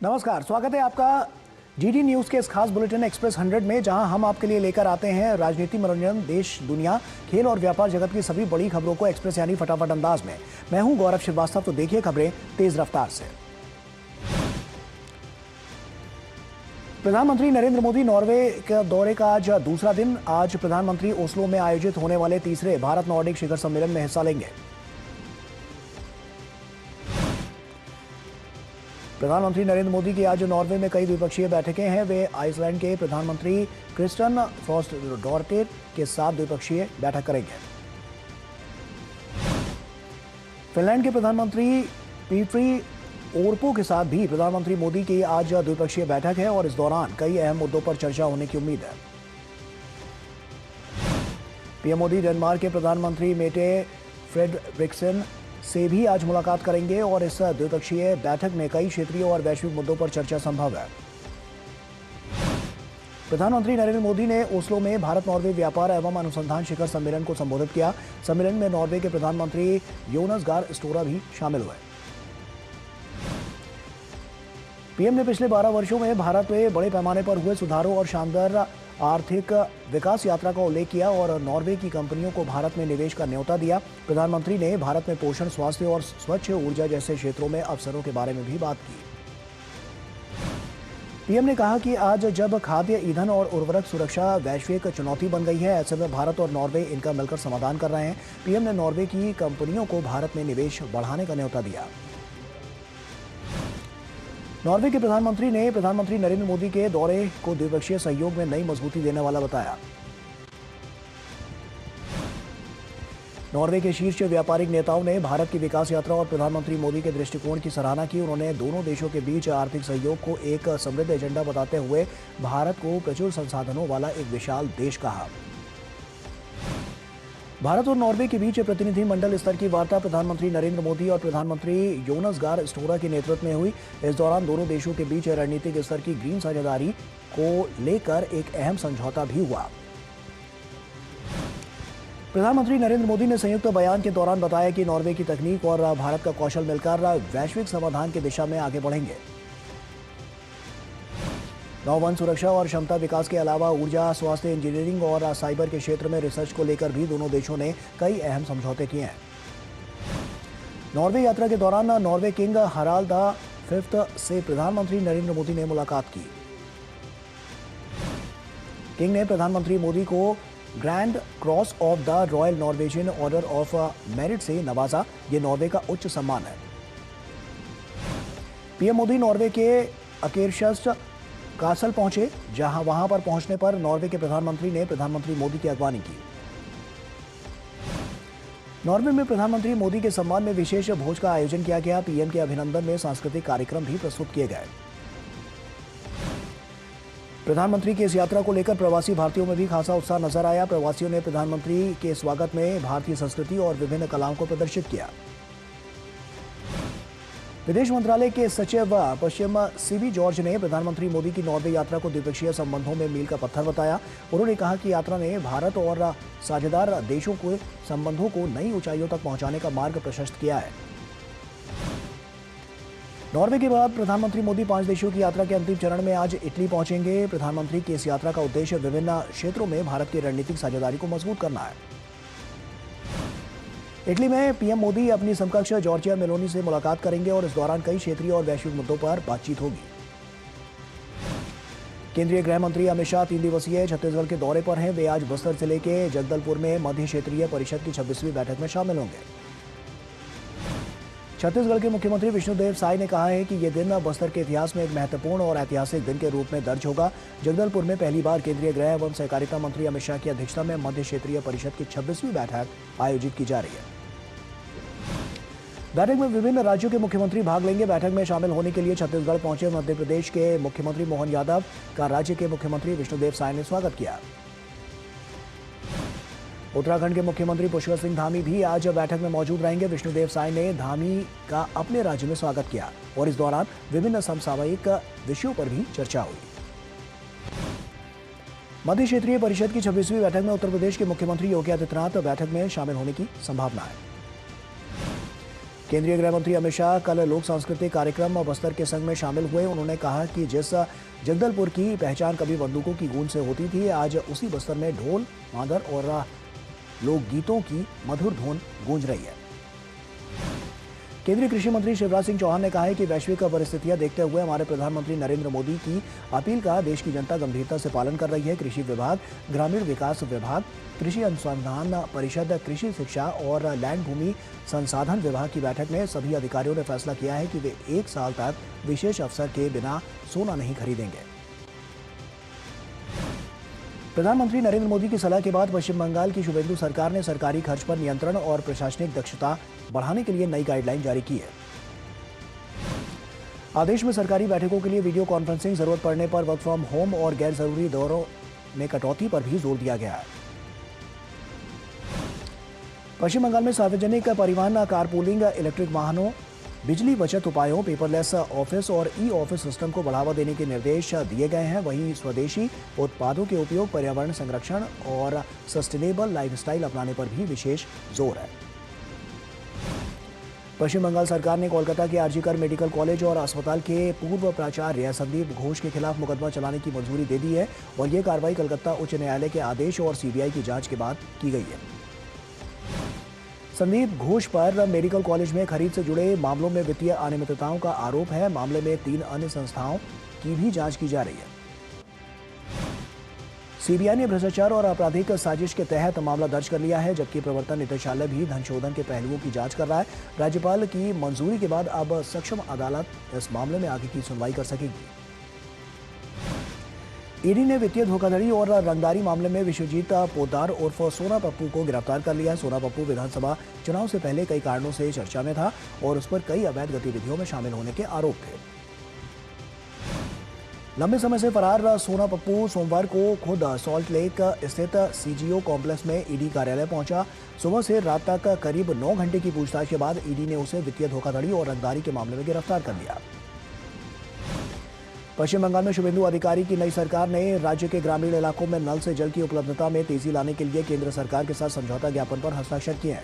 नमस्कार, स्वागत है आपका डीडी न्यूज के इस खास बुलेटिन एक्सप्रेस 100 में, जहां हम आपके लिए लेकर आते हैं राजनीति, मनोरंजन, देश, दुनिया, खेल और व्यापार जगत की सभी बड़ी खबरों को एक्सप्रेस यानी फटाफट अंदाज में। मैं हूं गौरव श्रीवास्तव। तो देखिए खबरें तेज रफ्तार से। प्रधानमंत्री नरेंद्र मोदी नॉर्वे के दौरे का आज दूसरा दिन। आज प्रधानमंत्री ओस्लो में आयोजित होने वाले तीसरे भारत नॉर्डिक शिखर सम्मेलन में हिस्सा लेंगे। प्रधानमंत्री नरेंद्र मोदी की आज नॉर्वे में कई द्विपक्षीय बैठकें हैं। वे आइसलैंड के प्रधानमंत्री क्रिस्टन फ्रॉस्टडोर्टेर के साथ द्विपक्षीय बैठक करेंगे। फिनलैंड के प्रधानमंत्री पीटरी ओर्पो के साथ भी प्रधानमंत्री मोदी की आज द्विपक्षीय बैठक है और इस दौरान कई अहम मुद्दों पर चर्चा होने की उम्मीद है। पीएम मोदी डेनमार्क के प्रधानमंत्री मेटे फ्रेडरिक्सन से भी आज मुलाकात करेंगे और इस द्विपक्षीय बैठक में कई क्षेत्रीय और वैश्विक मुद्दों पर चर्चा संभव है। प्रधानमंत्री नरेंद्र मोदी ने ओस्लो में भारत नॉर्वे व्यापार एवं अनुसंधान शिखर सम्मेलन को संबोधित किया। सम्मेलन में नॉर्वे के प्रधानमंत्री योनस गार स्टोरा भी शामिल हुए। पीएम ने पिछले 12 वर्षों में भारत में बड़े पैमाने पर हुए सुधारों और शानदार आर्थिक विकास यात्रा का उल्लेख किया और नॉर्वे की कंपनियों को भारत में निवेश का न्योता दिया। प्रधानमंत्री ने भारत में पोषण, स्वास्थ्य और स्वच्छ ऊर्जा जैसे क्षेत्रों में अवसरों के बारे में भी बात की। पीएम ने कहा कि आज जब खाद्य, ईंधन और उर्वरक सुरक्षा वैश्विक चुनौती बन गई है, ऐसे में भारत और नॉर्वे इनका मिलकर समाधान कर रहे हैं। पीएम ने नॉर्वे की कंपनियों को भारत में निवेश बढ़ाने का न्योता दिया। नॉर्वे के प्रधानमंत्री ने प्रधानमंत्री नरेंद्र मोदी के दौरे को द्विपक्षीय सहयोग में नई मजबूती देने वाला बताया। नॉर्वे के शीर्ष व्यापारिक नेताओं ने भारत की विकास यात्रा और प्रधानमंत्री मोदी के दृष्टिकोण की सराहना की। उन्होंने दोनों देशों के बीच आर्थिक सहयोग को एक समृद्ध एजेंडा बताते हुए भारत को प्रचुर संसाधनों वाला एक विशाल देश कहा। भारत और नॉर्वे के बीच प्रतिनिधि मंडल स्तर की वार्ता प्रधानमंत्री नरेंद्र मोदी और प्रधानमंत्री योनस गार स्टोरा के नेतृत्व में हुई। इस दौरान दोनों देशों के बीच रणनीतिक स्तर की ग्रीन साझेदारी को लेकर एक अहम समझौता भी हुआ। प्रधानमंत्री नरेंद्र मोदी ने संयुक्त बयान के दौरान बताया कि नॉर्वे की तकनीक और भारत का कौशल मिलकर वैश्विक समाधान की दिशा में आगे बढ़ेंगे। नौवन सुरक्षा और क्षमता विकास के अलावा ऊर्जा, स्वास्थ्य, इंजीनियरिंग और साइबर के क्षेत्र में रिसर्च को लेकर भी दोनों देशों ने कई अहम समझौते किए हैं। नॉर्वे यात्रा के दौरान नॉर्वे किंग हराल्ड द 5 से प्रधानमंत्री नरेंद्र मोदी ने मुलाकात की। किंग ने प्रधानमंत्री मोदी को grand cross of the royal Norwegian order of merit से नवाजा। ये नॉर्वे का उच्च सम्मान है। पीएम मोदी नॉर्वे के अकेरशस्ट कासल पहुंचे, जहां वहां पर पहुंचने पर नॉर्वे के प्रधानमंत्री ने प्रधानमंत्री मोदी की अगवानी की। नॉर्वे में प्रधानमंत्री मोदी के सम्मान में विशेष भोज का आयोजन किया गया। पीएम के अभिनंदन में सांस्कृतिक कार्यक्रम भी प्रस्तुत किए गए। प्रधानमंत्री की इस यात्रा को लेकर प्रवासी भारतीयों में भी खासा उत्साह नजर आया। प्रवासियों ने प्रधानमंत्री के स्वागत में भारतीय संस्कृति और विभिन्न कलाओं को प्रदर्शित किया। विदेश मंत्रालय के सचिव पश्चिम सीबी जॉर्ज ने प्रधानमंत्री मोदी की नॉर्वे यात्रा को द्विपक्षीय संबंधों में मील का पत्थर बताया। उन्होंने कहा कि यात्रा ने भारत और साझेदार देशों के संबंधों को नई ऊंचाइयों तक पहुंचाने का मार्ग प्रशस्त किया है। नॉर्वे के बाद प्रधानमंत्री मोदी 5 देशों की यात्रा के अंतिम चरण में आज इटली पहुंचेंगे। प्रधानमंत्री की इस यात्रा का उद्देश्य विभिन्न क्षेत्रों में भारत की रणनीतिक साझेदारी को मजबूत करना है। इटली में पीएम मोदी अपनी समकक्ष जॉर्जिया मेलोनी से मुलाकात करेंगे और इस दौरान कई क्षेत्रीय और वैश्विक मुद्दों पर बातचीत होगी। केंद्रीय गृह मंत्री अमित शाह 3 दिवसीय छत्तीसगढ़ के दौरे पर हैं। वे आज बस्तर जिले के जगदलपुर में मध्य क्षेत्रीय परिषद की 26वीं बैठक में शामिल होंगे। छत्तीसगढ़ के मुख्यमंत्री विष्णुदेव साय ने कहा है कि यह दिन बस्तर के इतिहास में एक महत्वपूर्ण और ऐतिहासिक दिन के रूप में दर्ज होगा। जगदलपुर में पहली बार केंद्रीय गृह एवं सहकारिता मंत्री अमित शाह की अध्यक्षता में मध्य क्षेत्रीय परिषद की 26वीं बैठक आयोजित की जा रही है। बैठक में विभिन्न राज्यों के मुख्यमंत्री भाग लेंगे। बैठक में शामिल होने के लिए छत्तीसगढ़ पहुंचे मध्य प्रदेश के मुख्यमंत्री मोहन यादव का राज्य के मुख्यमंत्री विष्णुदेव साय ने स्वागत किया। उत्तराखंड के मुख्यमंत्री पुष्कर सिंह धामी भी आज बैठक में मौजूद रहेंगे। विष्णुदेव साय ने धामी का अपने राज्य में स्वागत किया और इस दौरान विभिन्न समसामयिक विषयों पर भी चर्चा हुई। मध्य क्षेत्रीय परिषद की 26वीं बैठक में उत्तर प्रदेश के मुख्यमंत्री योगी आदित्यनाथ बैठक में शामिल होने की संभावना है। केंद्रीय गृह मंत्री अमित शाह कल लोक सांस्कृतिक कार्यक्रम बस्तर के संग में शामिल हुए। उन्होंने कहा कि जिस जगदलपुर की पहचान कभी बंदूकों की गूंज से होती थी, आज उसी बस्तर में ढोल, मादर और लोकगीतों की मधुर धुन गूंज रही है। केंद्रीय कृषि मंत्री शिवराज सिंह चौहान ने कहा है कि वैश्विक परिस्थितियां देखते हुए हमारे प्रधानमंत्री नरेंद्र मोदी की अपील का देश की जनता गंभीरता से पालन कर रही है। कृषि विभाग, ग्रामीण विकास विभाग, कृषि अनुसंधान परिषद, कृषि शिक्षा और लैंड भूमि संसाधन विभाग की बैठक में सभी अधिकारियों ने फैसला किया है कि वे 1 साल तक विशेष अवसर के बिना सोना नहीं खरीदेंगे। प्रधानमंत्री नरेंद्र मोदी की सलाह के बाद पश्चिम बंगाल की शुभेंदु सरकार ने सरकारी खर्च पर नियंत्रण और प्रशासनिक दक्षता बढ़ाने के लिए नई गाइडलाइन जारी की है। आदेश में सरकारी बैठकों के लिए वीडियो कॉन्फ्रेंसिंग, जरूरत पड़ने पर वर्क फ्रॉम होम और गैर जरूरी दौरों में कटौती पर भी जोर दिया गया है। पश्चिम बंगाल में सार्वजनिक परिवहन, कारपूलिंग, इलेक्ट्रिक वाहनों, बिजली बचत उपायों, पेपरलेस ऑफिस और ई ऑफिस सिस्टम को बढ़ावा देने के निर्देश दिए गए हैं। वहीं स्वदेशी उत्पादों के उपयोग, पर्यावरण संरक्षण और सस्टेनेबल लाइफस्टाइल अपनाने पर भी विशेष जोर है। पश्चिम बंगाल सरकार ने कोलकाता के आरजीकर मेडिकल कॉलेज और अस्पताल के पूर्व प्राचार्य संदीप घोष के खिलाफ मुकदमा चलाने की मंजूरी दे दी है और ये कार्रवाई कलकत्ता उच्च न्यायालय के आदेश और सीबीआई की जांच के बाद की गई है। संदीप घोष पर मेडिकल कॉलेज में खरीद से जुड़े मामलों में वित्तीय अनियमितताओं का आरोप है। मामले में 3 अन्य संस्थाओं की भी जांच की जा रही है। सीबीआई ने भ्रष्टाचार और आपराधिक साजिश के तहत मामला दर्ज कर लिया है, जबकि प्रवर्तन निदेशालय भी धन शोधन के पहलुओं की जांच कर रहा है। राज्यपाल की मंजूरी के बाद अब सक्षम अदालत इस मामले में आगे की सुनवाई कर सकेगी। ईडी ने वित्तीय धोखाधड़ी और रंगदारी मामले में विश्वजीत पोद्दार उर्फ सोना पप्पू को गिरफ्तार कर लिया। सोना पप्पू विधानसभा चुनाव से पहले कई कारणों से चर्चा में था और उस पर कई अवैध गतिविधियों में शामिल होने के आरोप थे। लंबे समय से फरार सोना पप्पू सोमवार को खुद सॉल्ट लेक स्थित सीजीओ कॉम्प्लेक्स में ईडी कार्यालय पहुंचा। सुबह से रात तक करीब 9 घंटे की पूछताछ के बाद ईडी ने उसे वित्तीय धोखाधड़ी और रंगदारी के मामले में गिरफ्तार कर लिया। पश्चिम बंगाल में शुभेंदु अधिकारी की नई सरकार ने राज्य के ग्रामीण इलाकों में नल से जल की उपलब्धता में तेजी लाने के लिए केंद्र सरकार के साथ समझौता ज्ञापन पर हस्ताक्षर किए हैं।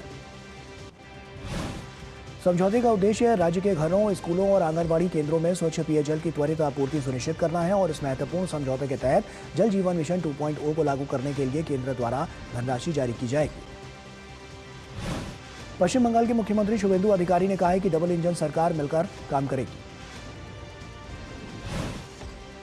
समझौते का उद्देश्य राज्य के घरों, स्कूलों और आंगनबाड़ी केंद्रों में स्वच्छ पेयजल की त्वरित आपूर्ति सुनिश्चित करना है और इस महत्वपूर्ण समझौते के तहत जल जीवन मिशन 2.0 को लागू करने के लिए केंद्र द्वारा धनराशि जारी की जाएगी। पश्चिम बंगाल के मुख्यमंत्री शुभेंदु अधिकारी ने कहा है कि डबल इंजन सरकार मिलकर काम करेगी।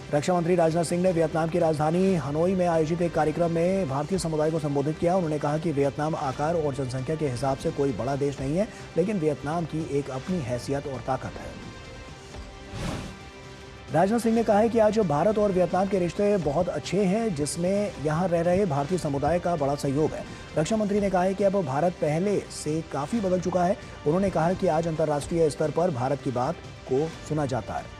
रक्षा मंत्री राजनाथ सिंह ने वियतनाम की राजधानी हनोई में आयोजित एक कार्यक्रम में भारतीय समुदाय को संबोधित किया। उन्होंने कहा कि वियतनाम आकार और जनसंख्या के हिसाब से कोई बड़ा देश नहीं है, लेकिन वियतनाम की एक अपनी हैसियत और ताकत है। राजनाथ सिंह ने कहा है कि आज भारत और वियतनाम के रिश्ते बहुत अच्छे हैं, जिसमें यहां रह रहे भारतीय समुदाय का बड़ा सहयोग है। रक्षा मंत्री ने कहा है कि अब भारत पहले से काफी बदल चुका है। उन्होंने कहा कि आज अंतर्राष्ट्रीय स्तर पर भारत की बात को सुना जाता है।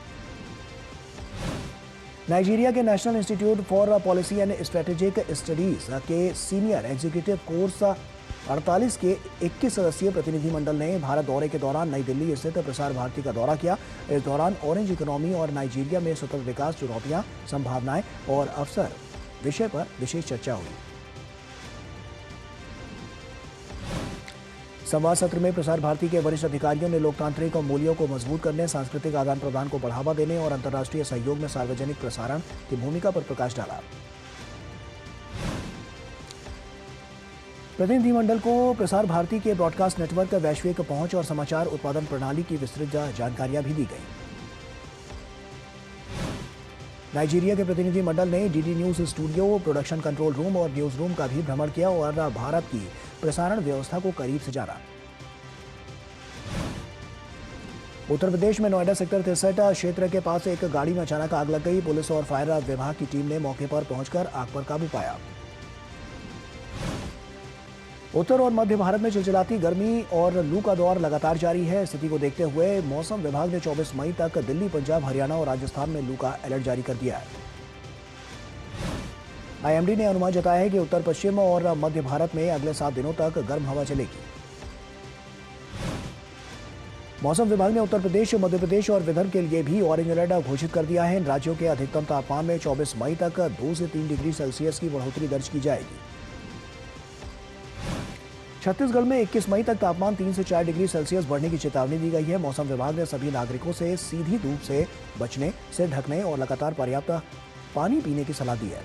नाइजीरिया के national institute for policy and strategic studies के सीनियर एग्जीक्यूटिव कोर्स 48 के 21 सदस्यीय प्रतिनिधिमंडल ने भारत दौरे के दौरान नई दिल्ली स्थित प्रसार भारती का दौरा किया। इस दौरान ऑरेंज इकोनॉमी और नाइजीरिया में सतत विकास, चुनौतियां, संभावनाएं और अवसर विषय पर विशेष चर्चा हुई। संवाद सत्र में प्रसार भारती के वरिष्ठ अधिकारियों ने लोकतांत्रिक मूल्यों को मजबूत करने, सांस्कृतिक आदान प्रदान को बढ़ावा देने और अंतर्राष्ट्रीय सहयोग में सार्वजनिक प्रसारण की भूमिका पर प्रकाश डाला। प्रतिनिधिमंडल को प्रसार भारती के ब्रॉडकास्ट नेटवर्क, वैश्विक पहुंच और समाचार उत्पादन प्रणाली की विस्तृत जानकारियां भी दी गई। नाइजीरिया के प्रतिनिधिमंडल ने DD news studio, production control room और न्यूज रूम का भी भ्रमण किया और भारत की प्रसारण व्यवस्था को करीब से जाना। उत्तर प्रदेश में नोएडा सेक्टर 63 क्षेत्र के पास एक गाड़ी में अचानक आग लग गई। पुलिस और फायर विभाग की टीम ने मौके पर पहुंचकर आग पर काबू पाया। उत्तर और मध्य भारत में चिलचिलाती गर्मी और लू का दौर लगातार जारी है। स्थिति को देखते हुए मौसम विभाग ने 24 मई तक दिल्ली, पंजाब, हरियाणा और राजस्थान में लू का अलर्ट जारी कर दिया है। आईएमडी ने अनुमान जताया है कि उत्तर पश्चिम और मध्य भारत में अगले 7 दिनों तक गर्म हवा चलेगी। मौसम विभाग ने उत्तर प्रदेश, मध्य प्रदेश और विदर्भ के लिए भी ऑरेंज अलर्ट घोषित कर दिया है। इन राज्यों के अधिकतम तापमान में 24 मई तक 2 से 3 डिग्री सेल्सियस की बढ़ोतरी दर्ज की जाएगी। छत्तीसगढ़ में 21 मई तक तापमान 3 से 4 डिग्री सेल्सियस बढ़ने की चेतावनी दी गई है। मौसम विभाग ने सभी नागरिकों से सीधी धूप से बचने, सिर ढकने और लगातार पर्याप्त पानी पीने की सलाह दी है।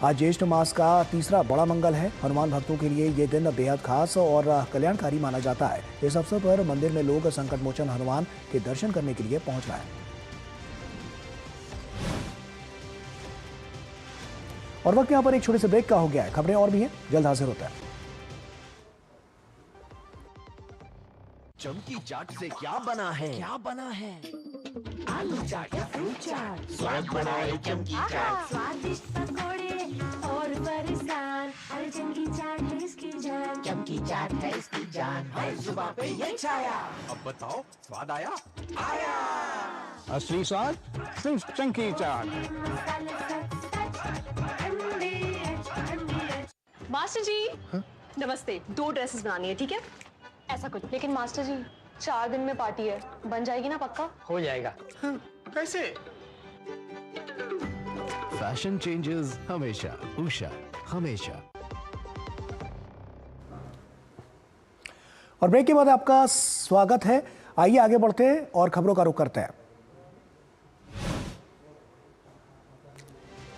आज ज्येष्ठ मास का तीसरा बड़ा मंगल है। हनुमान भक्तों के लिए ये दिन बेहद खास और कल्याणकारी माना जाता है। इस अवसर पर मंदिर में लोग संकट मोचन हनुमान के दर्शन करने के लिए पहुंच रहे हैं। और वक्त यहाँ पर एक छोटे से ब्रेक का हो गया है। खबरें और भी हैं, जल्द हाजिर होता है। चमकी चाट से क्या बना है? आलू चाट या फ्रूट चाट, स्वाद बनाए चमकी चाट। स्वादिष्ट पकोड़े और बरसान, हर चमकी चाट है इसकी जान। चमकी चाट है इसकी जान, हर जुबान पे ये छाया। अब बताओ स्वाद आया? असली स्वाद सिर्फ चंकी चाट। मसाले मास्टर जी नमस्ते। 2 ड्रेसेस बनानी है, ठीक है? ऐसा कुछ। लेकिन मास्टर जी 4 दिन में पार्टी है, बन जाएगी ना पक्का? हो जाएगा। कैसे? फैशन चेंजेस हमेशा, उषा हमेशा। और ब्रेक के बाद आपका स्वागत है। आइए आगे बढ़ते हैं और खबरों का रुख करते हैं।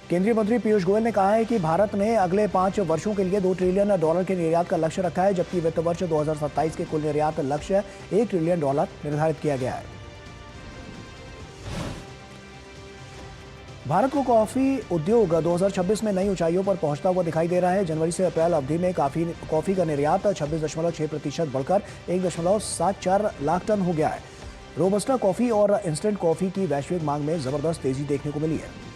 केंद्रीय मंत्री पीयूष गोयल ने कहा है कि भारत ने अगले 5 वर्षों के लिए $2 ट्रिलियन के निर्यात का लक्ष्य रखा है, जबकि वित्त वर्ष 2027 के कुल निर्यात लक्ष्य $1 ट्रिलियन निर्धारित किया गया है। भारत को कॉफी उद्योग 2026 में नई ऊंचाइयों पर पहुंचता हुआ दिखाई दे रहा है। जनवरी से अप्रैल अवधि में कॉफी का निर्यात 26.6% बढ़कर 1.74 लाख टन हो गया है। रोबस्टा कॉफी और इंस्टेंट कॉफी की वैश्विक मांग में जबरदस्त तेजी देखने को मिली है।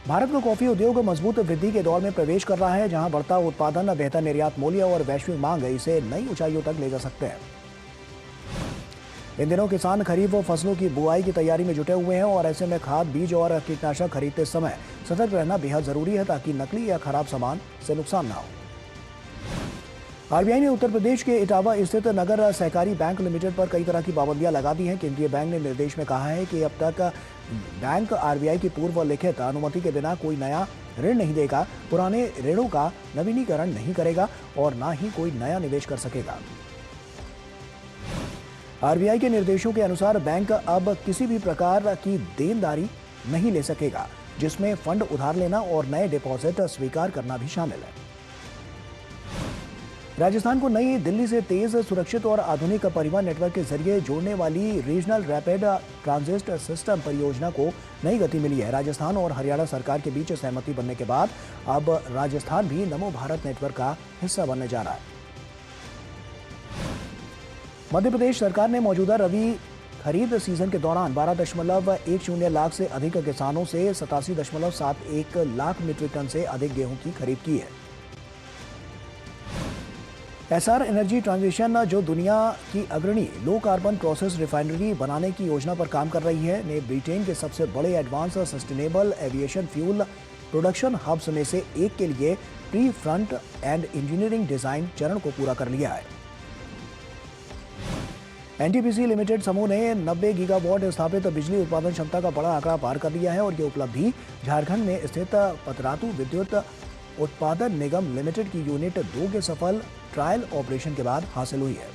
भारत का कॉफी उद्योग मजबूत वृद्धि के दौर में प्रवेश कर रहा है, जहां बढ़ता उत्पादन, बेहतर निर्यात मूल्य और वैश्विक मांग इसे नई ऊंचाइयों तक ले जा सकते हैं। इन दिनों किसान खरीफ फसलों की बुआई की तैयारी में जुटे हुए हैं और ऐसे में खाद, बीज और कीटनाशक खरीदते समय सतर्क रहना बेहद जरूरी है, ताकि नकली या खराब सामान से नुकसान न हो। आरबीआई ने उत्तर प्रदेश के इटावा स्थित नगर सहकारी बैंक लिमिटेड पर कई तरह की पाबंदियां लगा दी हैं। केंद्रीय बैंक ने निर्देश में कहा है कि अब तक बैंक आरबीआई की पूर्व लिखित अनुमति के बिना कोई नया ऋण नहीं देगा, पुराने ऋणों का नवीनीकरण नहीं करेगा और न ही कोई नया निवेश कर सकेगा। आरबीआई के निर्देशों के अनुसार बैंक अब किसी भी प्रकार की देनदारी नहीं ले सकेगा, जिसमें फंड उधार लेना और नए डिपॉजिट स्वीकार करना भी शामिल है। राजस्थान को नई दिल्ली से तेज, सुरक्षित और आधुनिक परिवहन नेटवर्क के जरिए जोड़ने वाली रीजनल रैपिड ट्रांजिट सिस्टम परियोजना को नई गति मिली है। राजस्थान और हरियाणा सरकार के बीच सहमति बनने के बाद अब राजस्थान भी नमो भारत नेटवर्क का हिस्सा बनने जा रहा है। मध्य प्रदेश सरकार ने मौजूदा रबी खरीद सीजन के दौरान 12.10 लाख से अधिक किसानों से 87.71 लाख मीट्रिक टन से अधिक गेहूं की खरीद की है। एसआर एनर्जी ट्रांजिशन, जो दुनिया की अग्रणी लो कार्बन प्रोसेस रिफाइनरी बनाने की योजना पर काम कर रही है, ने ब्रिटेन के सबसे बड़े advance sustainable aviation fuel production hubs में से एक के लिए pre front end engineering design चरण को पूरा कर लिया है। एनटीपीसी लिमिटेड समूह ने 90 गीगावाट स्थापित बिजली उत्पादन क्षमता का बड़ा आंकड़ा पार कर लिया है और ये उपलब्धि झारखंड में स्थित पतरातू विद्युत उत्पादन निगम लिमिटेड की यूनिट 2 के सफल ट्रायल ऑपरेशन के बाद हासिल हुई है।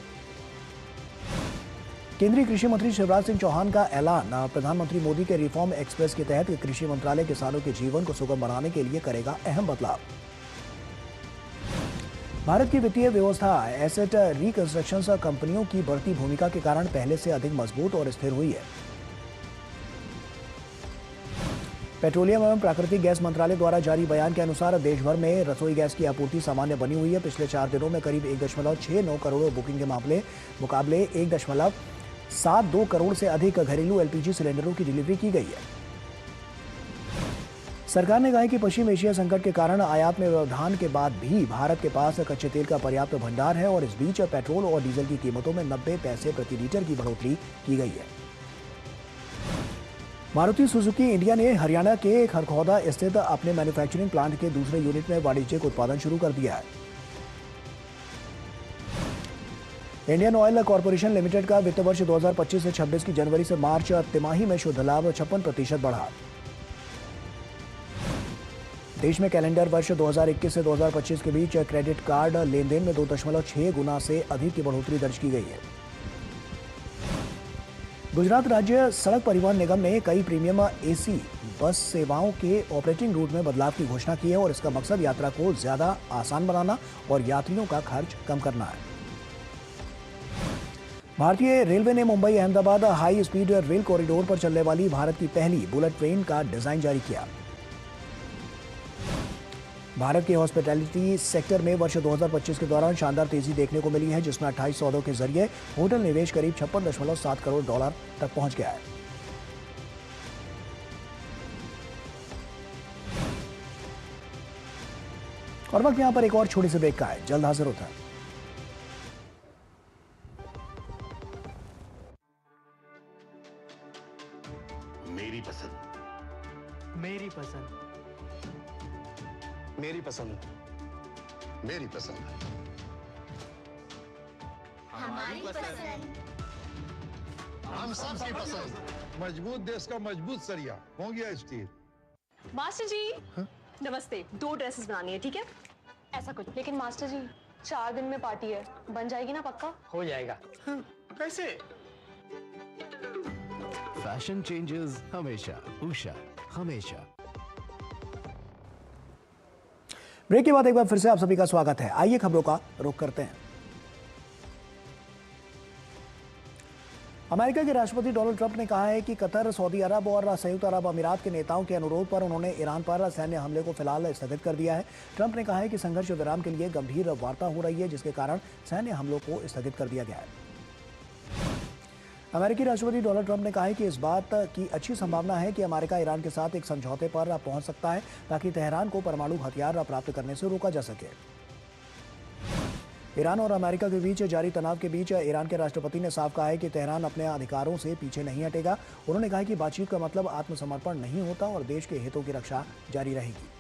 केंद्रीय कृषि मंत्री शिवराज सिंह चौहान का ऐलान, प्रधानमंत्री मोदी के रिफॉर्म एक्सप्रेस के तहत कृषि मंत्रालय किसानों के जीवन को सुगम बनाने के लिए करेगा अहम बदलाव। भारत की वित्तीय व्यवस्था एसेट रिकंस्ट्रक्शन कंपनियों की बढ़ती भूमिका के कारण पहले से अधिक मजबूत और स्थिर हुई है। पेट्रोलियम एवं प्राकृतिक गैस मंत्रालय द्वारा जारी बयान के अनुसार देश भर में रसोई गैस की आपूर्ति सामान्य बनी हुई है। पिछले 4 दिनों में करीब 1.69 करोड़ बुकिंग के मुकाबले 1.72 करोड़ से अधिक घरेलू एलपीजी सिलेंडरों की डिलीवरी की गई है। सरकार ने कहा है कि पश्चिम एशिया संकट के कारण आयात में व्यवधान के बाद भी भारत के पास कच्चे तेल का पर्याप्त भंडार है और इस बीच पेट्रोल और डीजल की कीमतों में 90 पैसे प्रति लीटर की बढ़ोतरी की गई है। मारुति सुजुकी इंडिया ने हरियाणा के खरखौदा स्थित अपने मैन्युफैक्चरिंग प्लांट के दूसरे यूनिट में वाणिज्यिक उत्पादन शुरू कर दिया है। इंडियन ऑयल कॉर्पोरेशन लिमिटेड का वित्त वर्ष 2025 से 26 की जनवरी से मार्च तिमाही में शुद्ध लाभ 56% बढ़ा। देश में कैलेंडर वर्ष 2021 से 2025 के बीच क्रेडिट कार्ड लेन देन में 2.6 गुना से अधिक की बढ़ोतरी दर्ज की गई है। गुजरात राज्य सड़क परिवहन निगम ने कई प्रीमियम एसी बस सेवाओं के ऑपरेटिंग रूट में बदलाव की घोषणा की है और इसका मकसद यात्रा को ज्यादा आसान बनाना और यात्रियों का खर्च कम करना है। भारतीय रेलवे ने Mumbai Ahmedabad high speed rail corridor पर चलने वाली भारत की पहली बुलेट ट्रेन का डिजाइन जारी किया। भारत के हॉस्पिटैलिटी सेक्टर में वर्ष 2025 के दौरान शानदार तेजी देखने को मिली है, जिसमें 28 सौदों के जरिए होटल निवेश करीब $56.7 करोड़ तक पहुंच गया है। और वक्त यहां पर एक और छोटी सी ब्रेक का है, जल्द हाजिर होता है। मेरी पसंद, मेरी पसंद, मेरी पसंद, मेरी पसंद, हमारी पसंद। हम सबकी पसंद। मजबूत देश का मजबूत सरिया हो गया स्टील। मास्टर जी नमस्ते, 2 ड्रेसेस बनानी है, ठीक है? ऐसा कुछ, लेकिन मास्टर जी 4 दिन में पार्टी है, बन जाएगी ना पक्का? हो जाएगा। कैसे? फैशन चेंजेस हमेशा, उषा हमेशा। ब्रेक के बाद एक बार फिर से आप सभी का स्वागत है। आइए खबरों का रुख करते हैं। अमेरिका के राष्ट्रपति डोनाल्ड ट्रंप ने कहा है कि कतर, सऊदी अरब और संयुक्त अरब अमीरात के नेताओं के अनुरोध पर उन्होंने ईरान पर सैन्य हमले को फिलहाल स्थगित कर दिया है। ट्रंप ने कहा है कि संघर्ष विराम के लिए गंभीर वार्ता हो रही है, जिसके कारण सैन्य हमलों को स्थगित कर दिया गया है। अमेरिकी राष्ट्रपति डोनाल्ड ट्रंप ने कहा है कि इस बात की अच्छी संभावना है कि अमेरिका ईरान के साथ एक समझौते पर पहुंच सकता है, ताकि तेहरान को परमाणु हथियार प्राप्त करने से रोका जा सके। ईरान और अमेरिका के बीच जारी तनाव के बीच ईरान के राष्ट्रपति ने साफ कहा है कि तेहरान अपने अधिकारों से पीछे नहीं हटेगा। उन्होंने कहा कि बातचीत का मतलब आत्मसमर्पण नहीं होता और देश के हितों की रक्षा जारी रहेगी।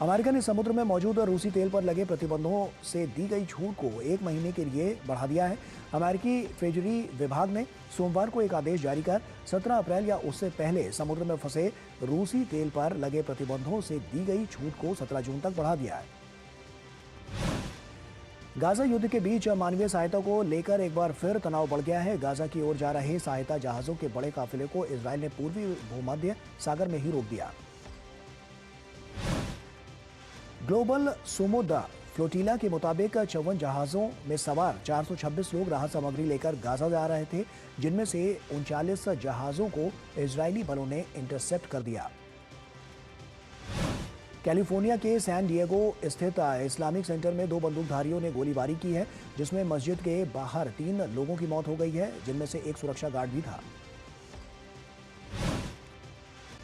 अमेरिका ने समुद्र में मौजूद रूसी तेल पर लगे प्रतिबंधों से दी गई छूट को 1 महीने के लिए बढ़ा दिया है। अमेरिकी ट्रेजरी विभाग ने सोमवार को एक आदेश जारी कर 17 अप्रैल या उससे पहले समुद्र में फंसे रूसी तेल पर लगे प्रतिबंधों से दी गई छूट को 17 जून तक बढ़ा दिया है। गाजा युद्ध के बीच मानवीय सहायता को लेकर एक बार फिर तनाव बढ़ गया है। गाजा की ओर जा रहे सहायता जहाजों के बड़े काफिले को इजरायल ने पूर्वी भूमध्य सागर में ही रोक दिया। ग्लोबल सुमुद्रा फ्लोटिला के मुताबिक 54 जहाजों में सवार 426 लोग राहत सामग्री लेकर गाजा जा रहे थे, जिनमें से 39 जहाजों को इजरायली बलों ने इंटरसेप्ट कर दिया। कैलिफोर्निया के सैन डिएगो स्थित इस्लामिक सेंटर में 2 बंदूकधारियों ने गोलीबारी की है, जिसमें मस्जिद के बाहर 3 लोगों की मौत हो गई है, जिनमें से एक सुरक्षा गार्ड भी था।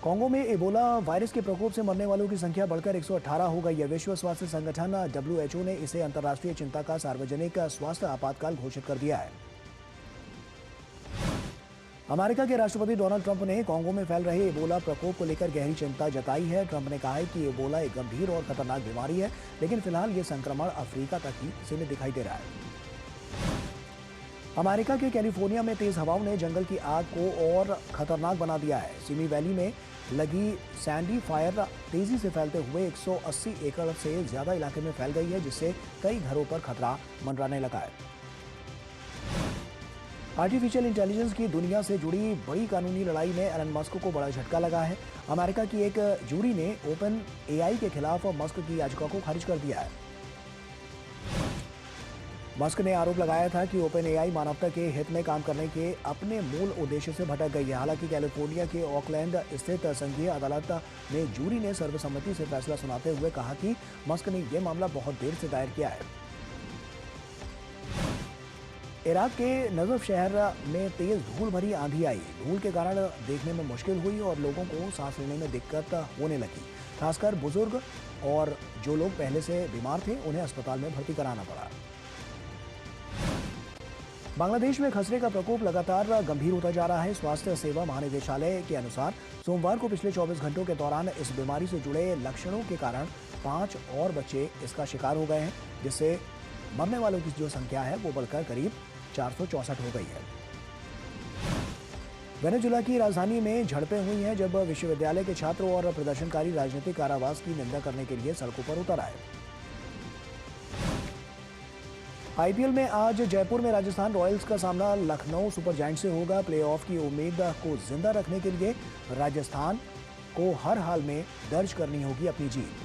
कांगो में एबोला वायरस के प्रकोप से मरने वालों की संख्या बढ़कर 118 हो गई है। विश्व स्वास्थ्य संगठन WHO ने इसे अंतर्राष्ट्रीय चिंता का सार्वजनिक स्वास्थ्य आपातकाल घोषित कर दिया है। अमेरिका के राष्ट्रपति डोनाल्ड ट्रंप ने कांगो में फैल रहे एबोला प्रकोप को लेकर गहरी चिंता जताई है। ट्रंप ने कहा है कि एबोला एक गंभीर और खतरनाक बीमारी है, लेकिन फिलहाल ये संक्रमण अफ्रीका तक ही सीमित दिखाई दे रहा है। अमेरिका के कैलिफोर्निया में तेज हवाओं ने जंगल की आग को और खतरनाक बना दिया है। सिमी वैली में लगी सैंडी फायर तेजी से फैलते हुए 180 एकड़ से ज्यादा इलाके में फैल गई है, जिससे कई घरों पर खतरा मंडराने लगा है। आर्टिफिशियल इंटेलिजेंस की दुनिया से जुड़ी बड़ी कानूनी लड़ाई में एलन मस्क को बड़ा झटका लगा है। अमेरिका की एक जूरी ने ओपन एआई के खिलाफ मस्क की याचिका को खारिज कर दिया है। मस्क ने आरोप लगाया था कि ओपन एआई मानवता के हित में काम करने के अपने मूल उद्देश्य से भटक गई है। हालांकि कैलिफोर्निया के ऑकलैंड स्थित संघीय अदालत में जूरी ने सर्वसम्मति से फैसला सुनाते हुए कहा कि मस्क ने यह मामला बहुत देर से दायर किया है। इराक के नजफ शहर में तेज धूल भरी आंधी आई। धूल के कारण देखने में मुश्किल हुई और लोगों को सांस लेने में दिक्कत होने लगी। खासकर बुजुर्ग और जो लोग पहले से बीमार थे, उन्हें अस्पताल में भर्ती कराना पड़ा। बांग्लादेश में खसरे का प्रकोप लगातार गंभीर होता जा रहा है। स्वास्थ्य सेवा महानिदेशालय के अनुसार सोमवार को पिछले 24 घंटों के दौरान इस बीमारी से जुड़े लक्षणों के कारण 5 और बच्चे इसका शिकार हो गए हैं, जिससे मरने वालों की जो संख्या है वो बढ़कर करीब 464 हो गई है। वेनेजुला की राजधानी में झड़पें हुई हैं जब विश्वविद्यालय के छात्र और प्रदर्शनकारी राजनीतिक कारावास की निंदा करने के लिए सड़कों पर उतर आए। आईपीएल में आज जयपुर में राजस्थान रॉयल्स का सामना लखनऊ सुपर जायंट्स से होगा। प्लेऑफ की उम्मीद को जिंदा रखने के लिए राजस्थान को हर हाल में दर्ज करनी होगी अपनी जीत।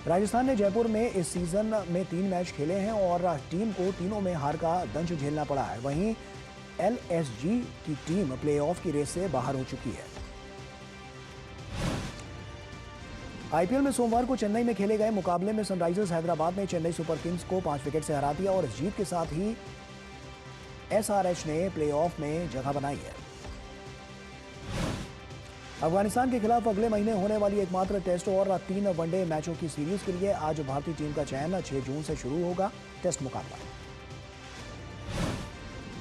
राजस्थान ने जयपुर में इस सीजन में 3 मैच खेले हैं और टीम को तीनों में हार का दंश झेलना पड़ा है। वहीं एलएसजी की टीम प्लेऑफ की रेस से बाहर हो चुकी है। आईपीएल में सोमवार को चेन्नई में खेले गए मुकाबले में सनराइजर्स हैदराबाद ने चेन्नई सुपर किंग्स को 5 विकेट से हरा दिया और इस जीत के साथ ही एसआरएच ने प्लेऑफ में जगह बनाई है। अफगानिस्तान के खिलाफ अगले महीने होने वाली एकमात्र टेस्ट और 3 वनडे मैचों की सीरीज के लिए आज भारतीय टीम का चयन 6 जून से शुरू होगा टेस्ट मुकाबला।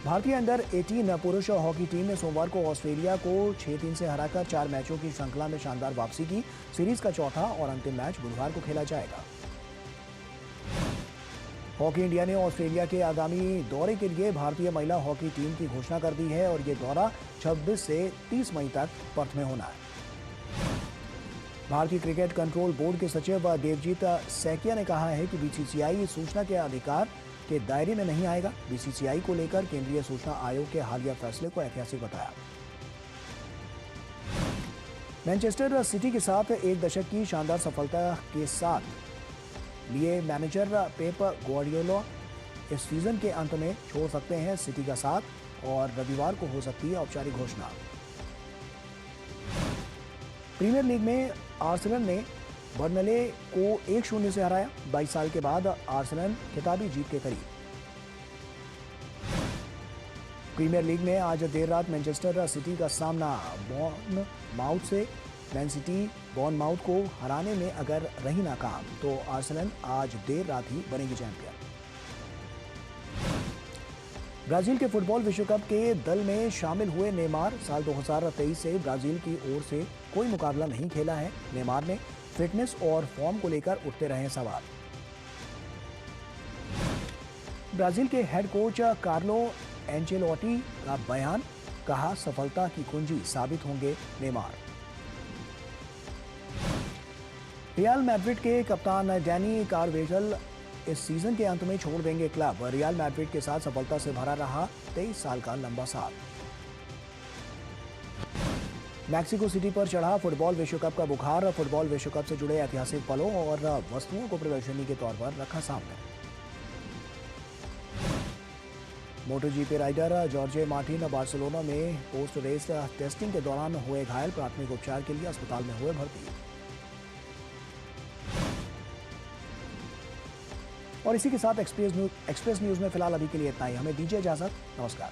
भारतीय अंडर 18 पुरुष हॉकी टीम ने सोमवार को ऑस्ट्रेलिया को 6-3 से हराकर 4 मैचों की श्रृंखला में शानदार वापसी की। सीरीज का चौथा और अंतिम मैच बुधवार को खेला जाएगा। हॉकी इंडिया ने ऑस्ट्रेलिया के आगामी दौरे के लिए भारतीय महिला हॉकी टीम की घोषणा कर दी है और ये दौरा 26 से 30 मई तक पर्थ में होना है। भारतीय क्रिकेट कंट्रोल बोर्ड के सचिव देवजीत सैकिया ने कहा है कि बीसीसीआई सूचना के अधिकार के दायरे में नहीं आएगा। बीसीसीआई को लेकर केंद्रीय सूचना आयोग के हालिया फैसले को ऐतिहासिक बताया। मैनचेस्टर सिटी के साथ एक दशक की शानदार सफलता के साथ लिए मैनेजर पेप ग्वार्डियोला इस सीजन के अंत में छोड़ सकते हैं सिटी का साथ और रविवार को हो सकती है औपचारिक घोषणा। प्रीमियर लीग में आर्सेनल ने बर्नले को 1-0 से हराया। 22 साल के बाद आर्सेनल खिताबी जीत के करीब। प्रीमियर लीग में आज देर रात मैनचेस्टर सिटी का सामना बॉर्नमाउथ से। मैन सिटी बॉर्नमाउथ को हराने में अगर रही नाकाम तो आर्सेनल आज देर रात ही बनेगी चैंपियन। ब्राजील के फुटबॉल विश्व कप के दल में शामिल हुए नेमार साल 2023 से ब्राजील की ओर से कोई मुकाबला नहीं खेला है। नेमार ने फिटनेस और फॉर्म को लेकर उठते रहे सवाल। ब्राजील के हेड कोच कार्लो एंचेलोटी का बयान, कहा सफलता की कुंजी साबित होंगे नेमार। रियल मैड्रिड के कप्तान डैनी कार्वेजल इस सीजन के अंत में छोड़ देंगे क्लब। रियल मैड्रिड के साथ सफलता से भरा रहा 23 साल का लंबा साथ। मैक्सिको सिटी पर चढ़ा फुटबॉल विश्व कप का बुखार। फुटबॉल विश्व कप से जुड़े ऐतिहासिक पलों और वस्तुओं को प्रदर्शनी के तौर पर रखा सामने। MotoGP rider Jorge Martin Barcelona में पोस्ट रेस टेस्टिंग के दौरान हुए घायल, प्राथमिक उपचार के लिए अस्पताल में हुए भर्ती। और इसी के साथ एक्सप्रेस न्यूज में फिलहाल अभी के लिए इतना ही। हमें दीजिए इजाजत। नमस्कार।